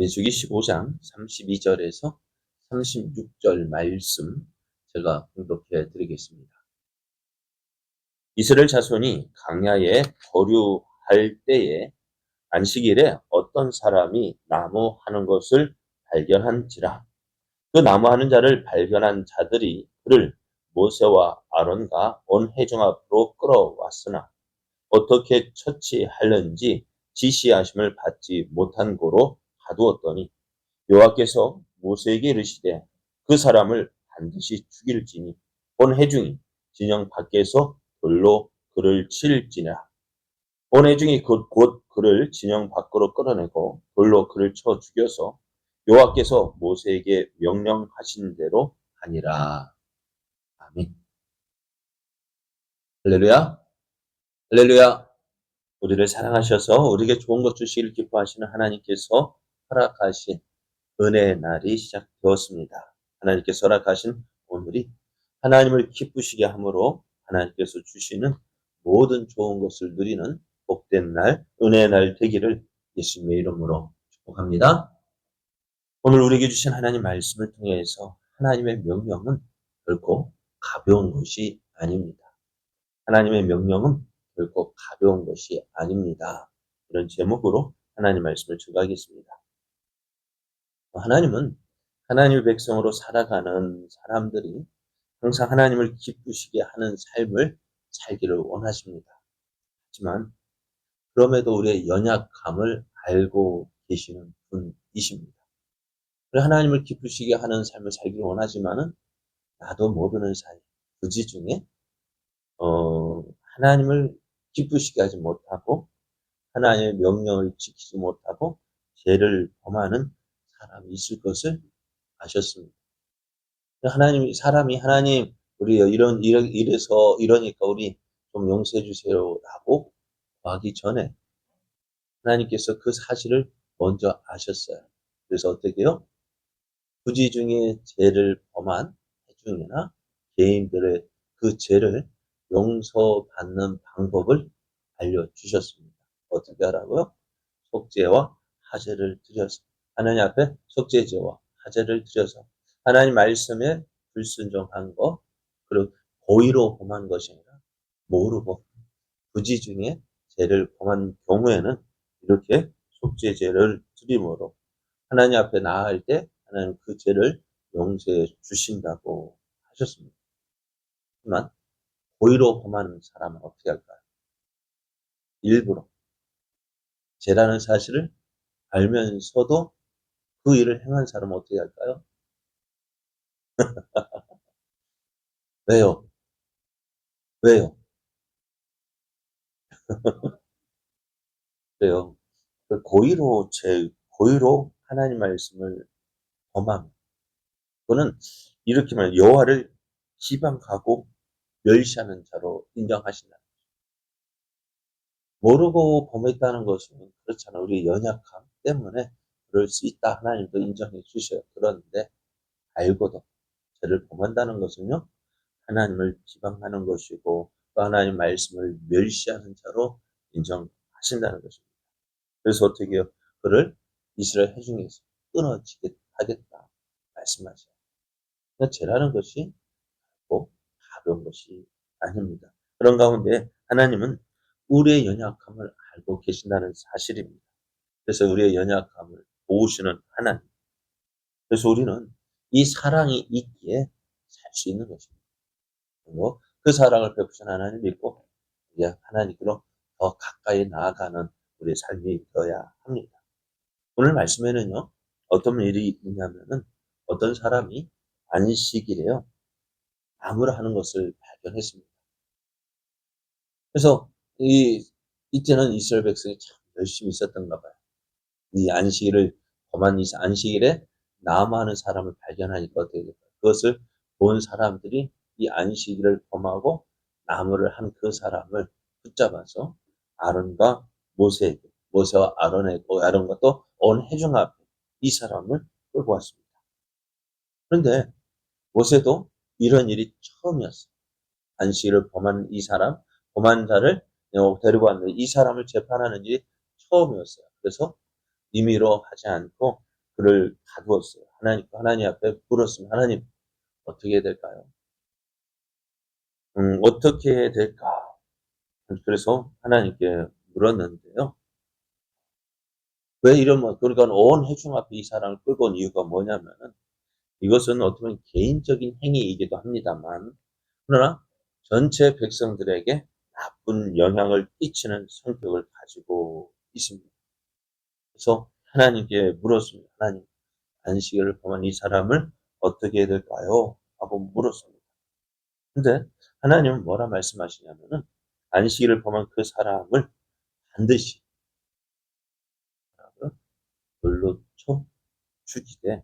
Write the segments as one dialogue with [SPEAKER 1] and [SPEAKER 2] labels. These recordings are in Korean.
[SPEAKER 1] 민수기 15장 32절에서 36절 말씀 제가 공독해 드리겠습니다. 이스라엘 자손이 광야에 거류할 때에 안식일에 어떤 사람이 나무하는 것을 발견한지라. 그 나무하는 자를 발견한 자들이 그를 모세와 아론과 온 회중 앞으로 끌어왔으나 어떻게 처치하는지 지시하심을 받지 못한 고로 가두었더니 여호와께서 모세에게 이르시되 그 사람을 반드시 죽일지니 온 회중이 진영 밖에서 돌로 그를 칠지니라. 온 회중이 곧 그를 진영 밖으로 끌어내고 돌로 그를 쳐 죽여서 여호와께서 모세에게 명령하신 대로 하니라. 아멘. 할렐루야. 할렐루야. 우리를 사랑하셔서 우리에게 좋은 것 주시기를 기뻐하시는 하나님께서 허락하신 은혜의 날이 시작되었습니다. 하나님께서 허락하신 오늘이 하나님을 기쁘시게 함으로 하나님께서 주시는 모든 좋은 것을 누리는 복된 날, 은혜의 날 되기를 예수님의 이름으로 축복합니다. 오늘 우리에게 주신 하나님 말씀을 통해서 하나님의 명령은 결코 가벼운 것이 아닙니다. 하나님의 명령은 결코 가벼운 것이 아닙니다. 이런 제목으로 하나님 말씀을 증거하겠습니다. 하나님은 하나님의 백성으로 살아가는 사람들이 항상 하나님을 기쁘시게 하는 삶을 살기를 원하십니다. 하지만 그럼에도 우리의 연약함을 알고 계시는 분이십니다. 하나님을 기쁘시게 하는 삶을 살기를 원하지만은 나도 모르는 사이 그지 중에 하나님을 기쁘시게 하지 못하고 하나님의 명령을 지키지 못하고 죄를 범하는 사람이 있을 것을 아셨습니다. 하나님, 우리 이래서 이러니까 우리 좀 용서해 주세요라고 하기 전에 하나님께서 그 사실을 먼저 아셨어요. 그래서 어떻게 해요? 부지 중에 죄를 범한 회중이나 개인들의 그 죄를 용서받는 방법을 알려주셨습니다. 어떻게 하라고요? 속죄와 화제를 드려서 하나님 앞에 속죄제와 화제를 드려서 하나님 말씀에 불순종한 것, 그리고 고의로 범한 것이 아니라 모르고 부지 중에 죄를 범한 경우에는 이렇게 속죄제를 드림으로 하나님 앞에 나아갈 때 하나님 그 죄를 용서해 주신다고 하셨습니다. 하지만 고의로 범하는 사람은 어떻게 할까요? 일부러 죄라는 사실을 알면서도 그 일을 행한 사람은 어떻게 할까요? 왜요? 왜요? 그래요. 고의로 하나님 말씀을 범함. 그거는 이렇게 말해요. 여호와를 지방하고 멸시하는 자로 인정하신다. 모르고 범했다는 것은 그렇잖아요. 우리 연약함 때문에 그럴 수 있다. 하나님도 인정해 주셔요. 그런데 알고도 죄를 범한다는 것은요. 하나님을 지방하는 것이고 또 하나님 말씀을 멸시하는 자로 인정하신다는 것입니다. 그래서 어떻게 해요? 그를 이스라엘 회중에서 끊어지게 하겠다 말씀하셔요. 그러니까 죄라는 것이 꼭 가벼운 것이 아닙니다. 그런 가운데 하나님은 우리의 연약함을 알고 계신다는 사실입니다. 그래서 우리의 연약함을 도우시는 하나님. 그래서 우리는 이 사랑이 있기에 살 수 있는 것입니다. 그리고 그 사랑을 베푸신 하나님 믿고 이제 하나님께로 더 가까이 나아가는 우리의 삶이 되어야 합니다. 오늘 말씀에는요, 어떤 일이 있냐면은 어떤 사람이 안식일에요, 나무를 하는 것을 발견했습니다. 그래서 이때는 이스라엘 백성이 참 열심히 있었던가 봐요. 이 범한 이 안식일에 나무하는 사람을 발견하니까 어떻게 될까요? 그것을 본 사람들이 이 안식일을 범하고 나무를 한 그 사람을 붙잡아서 아론과 모세와 아론과 또 온 회중 앞에 이 사람을 끌고 왔습니다. 그런데 모세도 이런 일이 처음이었어요. 안식일을 범한 자를 데리고 왔는데 이 사람을 재판하는 일이 처음이었어요. 그래서 임의로 하지 않고 그를 가두었어요. 하나님 앞에 물었으면 하나님 어떻게 해야 될까요? 어떻게 해야 될까? 그래서 하나님께 물었는데요. 왜 이러면 그러니까 온 회중 앞에 이 사람을 끌고 온 이유가 뭐냐면은 이것은 어떻게 보면 개인적인 행위이기도 합니다만 그러나 전체 백성들에게 나쁜 영향을 끼치는 성격을 가지고 있습니다. 그래서 하나님께 물었습니다. 하나님, 안식일을 범한 이 사람을 어떻게 해야 될까요? 하고 물었습니다. 근데 하나님은 뭐라 말씀하시냐면은 안식일을 범한 그 사람을 반드시 돌로 쳐 죽이되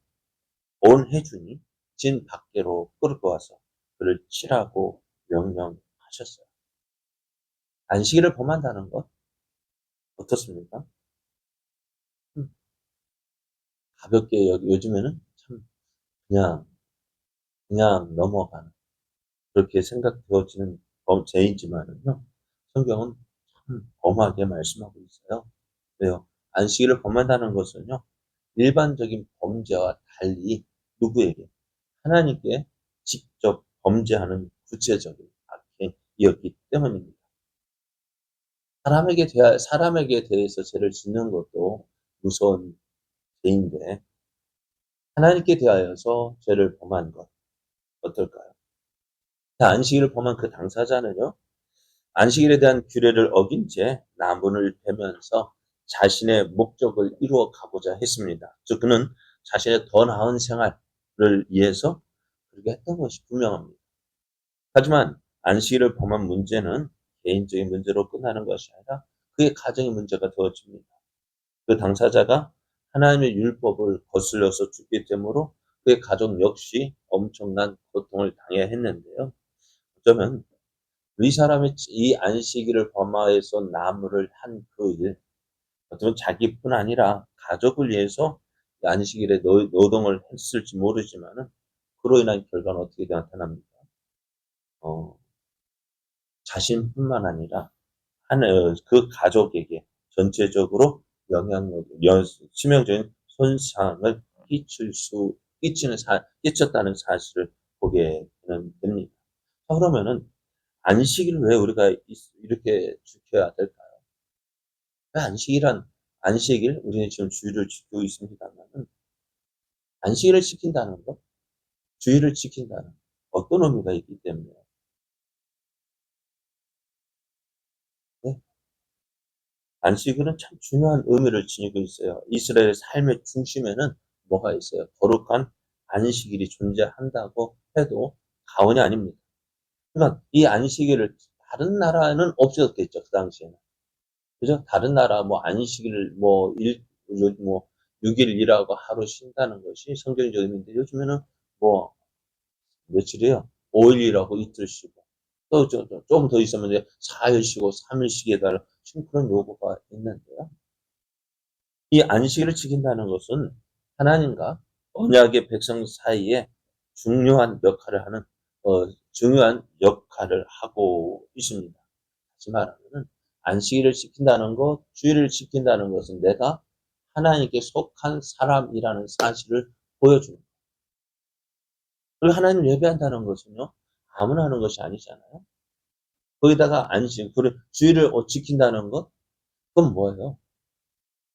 [SPEAKER 1] 온 회중이 진 밖으로 끌고 와서 그를 치라고 명령하셨어요. 안식일을 범한다는 것 어떻습니까? 음, 가볍게 요즘에는 참 그냥 넘어가는 그렇게 생각되어지는 죄이지만은요. 성경은 참 엄하게 말씀하고 있어요. 왜요? 안식일을 범한다는 것은요. 일반적인 범죄와 달리 누구에게? 하나님께 직접 범죄하는 구체적인 악행이었기 때문입니다. 사람에게 대해서 죄를 짓는 것도 무서운 죄인데 하나님께 대하여서 죄를 범한 것 어떨까요? 안식일을 범한 그 당사자는요. 안식일에 대한 규례를 어긴 채 나무를 베면서 자신의 목적을 이루어 가고자 했습니다. 즉 그는 자신의 더 나은 생활을 위해서 그렇게 했던 것이 분명합니다. 하지만 안식일을 범한 문제는 개인적인 문제로 끝나는 것이 아니라 그의 가정의 문제가 되어집니다. 그 당사자가 하나님의 율법을 거슬려서 죽기 때문에 그의 가족 역시 엄청난 고통을 당해야 했는데요. 어쩌면 이 사람이 이 안식일을 범하여서 나무를 한 그 일, 어쩌면 자기뿐 아니라 가족을 위해서 안식일에 노동을 했을지 모르지만은 그로 인한 결과는 어떻게 나타납니까? 어, 자신뿐만 아니라 그 가족에게 전체적으로 치명적인 손상을 끼쳤다는 사실을 보게 됩니다. 그러면은 안식일을 왜 우리가 이렇게 지켜야 될까요? 왜 안식일, 우리는 지금 주일을 지키고 있습니다만은, 안식일을 지킨다는 것, 주일을 지킨다는 어떤 의미가 있기 때문에, 네? 안식일은 참 중요한 의미를 지니고 있어요. 이스라엘의 삶의 중심에는 뭐가 있어요? 거룩한 안식일이 존재한다고 해도 과언이 아닙니다. 그러니까 이 안식일을 다른 나라는 없었겠죠, 그 당시에는. 그죠? 다른 나라 뭐 안식일 뭐 6일 일하고 하루 쉰다는 것이 성경적 의미인데 요즘에는 뭐 며칠이에요? 5일 일하고 이틀 쉬고 또 좀 더 있으면 이제 4일 쉬고 3일 쉬게 해달라 지금 그런 요구가 있는데요. 이 안식일을 지킨다는 것은 하나님과 언약의 백성 사이에 중요한 역할을 하고 있습니다. 다시 말하면은 안식일을 지킨다는 것, 주일을 지킨다는 것은 내가 하나님께 속한 사람이라는 사실을 보여줍니다. 그리고 하나님을 예배한다는 것은요, 아무나 하는 것이 아니잖아요. 거기다가 그리고 주일을 지킨다는 것, 그건 뭐예요?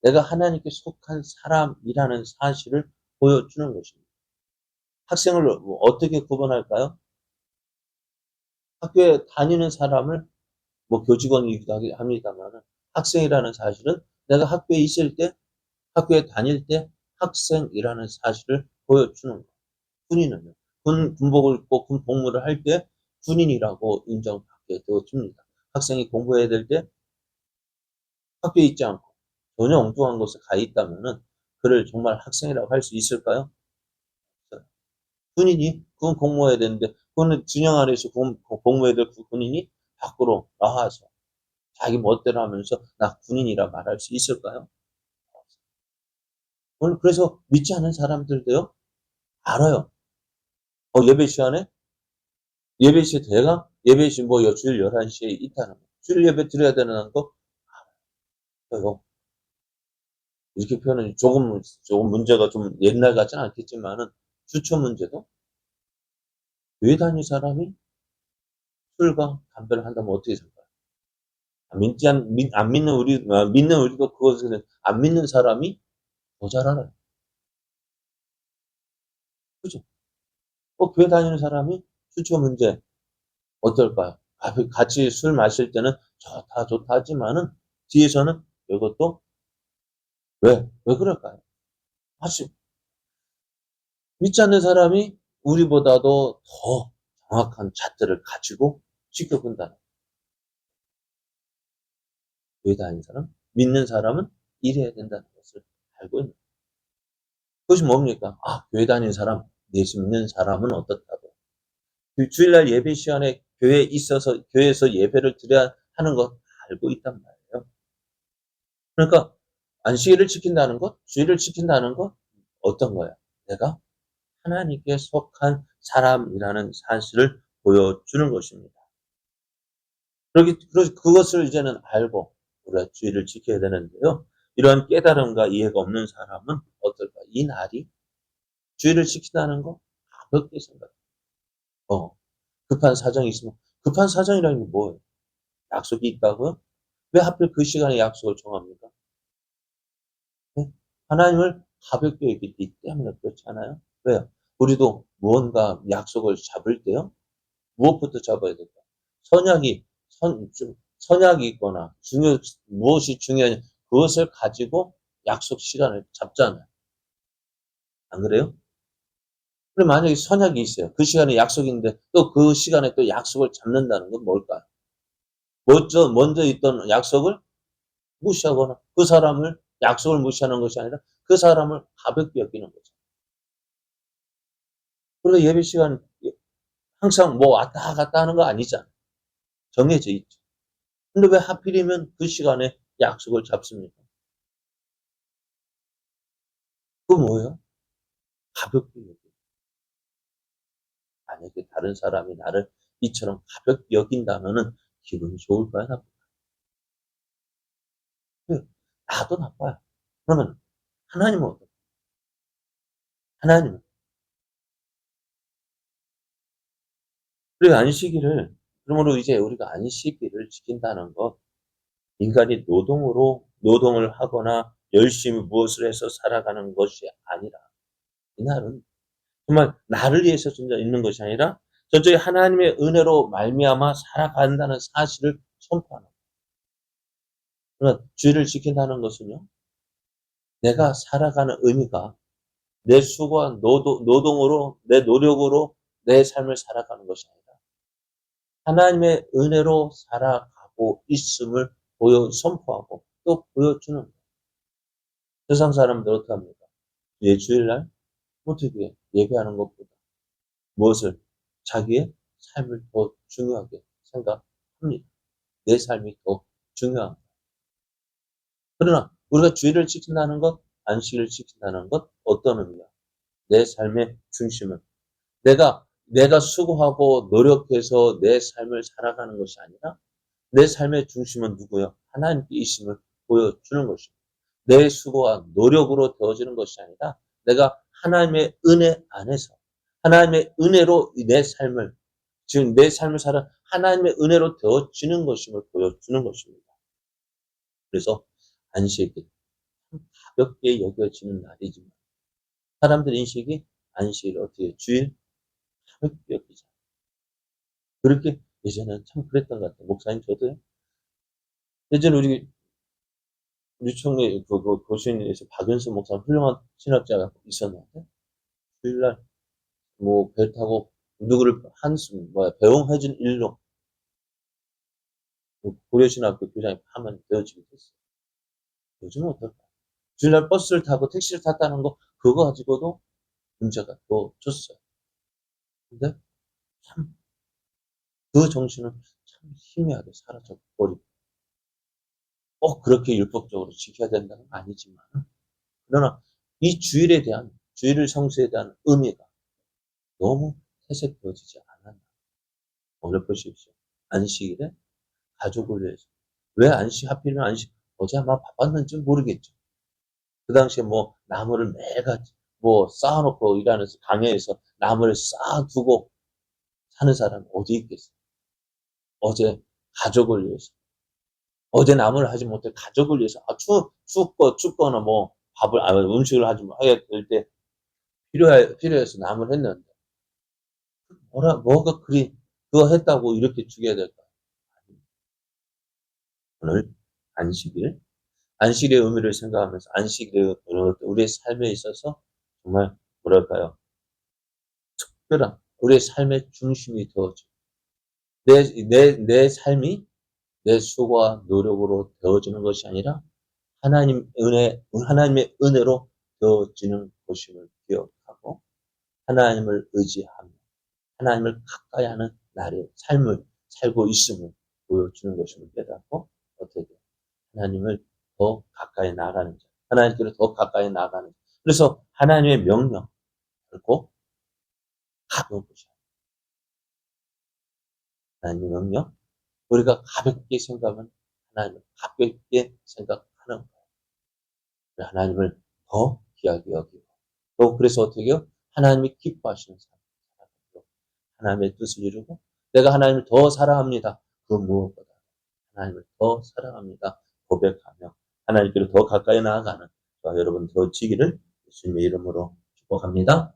[SPEAKER 1] 내가 하나님께 속한 사람이라는 사실을 보여주는 것입니다. 학생을 어떻게 구분할까요? 학교에 다니는 사람을 뭐 교직원이기도 합니다만 학생이라는 사실은 내가 학교에 다닐 때 학생이라는 사실을 보여주는 거예요. 군인은요. 군복을 입고 군 복무를 할 때 군인이라고 인정받게 되어집니다. 학생이 공부해야 될 때 학교에 있지 않고 전혀 엉뚱한 곳에 가 있다면은 그를 정말 학생이라고 할 수 있을까요? 군인이 군 복무해야 되는데 군 진영 아래에서 복무해야 될 그 군인이 밖으로 나와서 자기 멋대로 하면서 나 군인이라 말할 수 있을까요? 오늘 그래서 믿지 않는 사람들도요 알아요. 예배 시간에 예배 시에 내가 예배 시 주일 11시에 있다는 거. 주일 예배 드려야 되는 거 알아요. 이렇게 표현은 조금 문제가 좀 옛날 같지는 않겠지만은 주초 문제도 교회 다니는 사람이 술과 담배를 한다면 어떻게 생각해요? 안 믿는 믿는 우리도 그것을 안 믿는 사람이 더 잘 알아요. 그죠? 교회 다니는 사람이 주초 문제 어떨까요? 같이 술 마실 때는 좋다, 좋다 하지만은 뒤에서는 이것도 왜 그럴까요? 사실 믿지 않는 사람이 우리보다도 더 정확한 잣대를 가지고 지켜본다는 교회 다니는 사람, 믿는 사람은 이래야 된다는 것을 알고 있는 거예요. 그것이 뭡니까? 교회 다니는 사람, 예수 믿는 사람은 어떻다고. 주일날 예배 시간에 교회에서 예배를 드려야 하는 것 알고 있단 말이에요. 그러니까 안식일을 지킨다는 것, 주일을 지킨다는 것 어떤 거야? 내가 하나님께 속한 사람이라는 사실을 보여주는 것입니다. 그것을 이제는 알고 우리가 주의를 지켜야 되는데요. 이러한 깨달음과 이해가 없는 사람은 어떨까? 이 날이 주의를 지킨다는 거 가볍게 생각해요. 급한 사정이 있으면 급한 사정이라는 게 뭐예요? 약속이 있다고요? 왜 하필 그 시간에 약속을 정합니까? 네? 하나님을 가볍게 여기기 때문에 그렇지 않아요? 왜요? 우리도 무언가 약속을 잡을 때요. 무엇부터 잡아야 될까? 선약이 선약이 있거나 무엇이 중요하냐 그것을 가지고 약속 시간을 잡잖아요. 안 그래요? 그럼 만약에 선약이 있어요. 그 시간에 약속이 있는데 또 그 시간에 또 약속을 잡는다는 건 뭘까요? 먼저 있던 약속을 무시하거나 그 사람을 약속을 무시하는 것이 아니라 그 사람을 가볍게 여기는 거죠. 그래서 예배 시간 항상 뭐 왔다 갔다 하는 거 아니잖아요. 정해져 있죠. 근데 왜 하필이면 그 시간에 약속을 잡습니까? 그거 뭐예요? 가볍게 여겨. 만약에 다른 사람이 나를 이처럼 가볍게 여긴다면은 기분이 좋을까요? 나쁠까요? 나도 나빠요. 그러면 하나님은 어떨까요? 하나님은 우리가 안식일을 그러므로 이제 우리가 안식일을 지킨다는 것 인간이 노동을 하거나 열심히 무엇을 해서 살아가는 것이 아니라 이날은 정말 나를 위해서 진짜 있는 것이 아니라 전적이 하나님의 은혜로 말미암아 살아간다는 사실을 선포하는 거예요. 그러니까 주의를 지킨다는 것은요. 내가 살아가는 의미가 내 수고한 노동으로 내 노력으로 내 삶을 살아가는 것이 아니라 하나님의 은혜로 살아가고 있음을 선포하고 또 보여주는 거예요. 세상 사람들 어떻게 합니까? 주일날 어떻게 예배하는 것보다 무엇을 자기의 삶을 더 중요하게 생각합니다. 내 삶이 더 중요합니다. 그러나 우리가 주일을 지킨다는 것, 안식일을 지킨다는 것 어떤 의미야? 내 삶의 중심은 내가 수고하고 노력해서 내 삶을 살아가는 것이 아니라 내 삶의 중심은 누구요? 하나님께 있음을 보여주는 것입니다. 내 수고와 노력으로 되어지는 것이 아니라 내가 하나님의 은혜 안에서 하나님의 은혜로 내 삶을 지금 내 삶을 살아 하나님의 은혜로 되어지는 것임을 보여주는 것입니다. 그래서 안식일 가볍게 여겨지는 날이지만 사람들 인식이 안식일 어떻게 주일 가볍게 여기자. 그렇게 예전에는 참 그랬던 것 같아요. 목사님 저도요. 예전에 우리 총회 그 교신에서 박윤수 목사 훌륭한 신학자가 있었는데 주일날 뭐 배 타고 누구를 배웅해준 일로 그 고려신학교 교장이 파면 되어지게 됐어요. 요즘은 어떨까? 주일날 버스를 타고 택시를 탔다는 거 그거 가지고도 문제가 또 졌어요. 근데 참 그 정신은 참 희미하게 사라져 버리고 꼭 그렇게 율법적으로 지켜야 된다는 건 아니지만 그러나 이 주일을 성수에 대한 의미가 너무 퇴색되어지지 않았나. 오늘 보십시오. 안식일에 가족을 위해서. 왜 하필이면 어제 아마 바빴는지 모르겠죠. 그 당시에 뭐 나무를 매일같이 뭐 쌓아놓고 일하면서 강야에서 나무를 쌓아두고 사는 사람이 어디 있겠어요. 어제 가족을 위해서. 어제 나무를 하지 못해 가족을 위해서 춥거나 뭐 음식을 하지 해야 될 때 필요해서 나무를 했는데 뭐가 그거 했다고 이렇게 죽여야 될까? 오늘 안식일, 안식일의 의미를 생각하면서 안식일의 우리의 삶에 있어서 정말 뭐랄까요? 특별한 우리의 삶의 중심이 되어져. 내 삶이 내 수고와 노력으로 되어지는 것이 아니라 하나님의 은혜로 되어지는 것임을 기억하고 하나님을 의지하며 하나님을 가까이 하는 나의 삶을 살고 있음을 보여주는 것임을 깨닫고 어떻게 하나님을 더 가까이 나아가는 자, 하나님께로 더 가까이 나아가는 자. 그래서 하나님의 명령, 결코 가벼운 것이 아니라 하나님의 명령, 우리가 가볍게 생각하면 하나님을 가볍게 생각하는 거예요. 하나님을 더 귀하게 여기고 또 그래서 어떻게 해요? 하나님이 기뻐하시는 사람으로 하나님의 뜻을 이루고 내가 하나님을 더 사랑합니다. 그 무엇보다 하나님을 더 사랑합니다. 고백하며 하나님께로 더 가까이 나아가는 저와 여러분 되어지기를 예수님의 이름으로 축복합니다.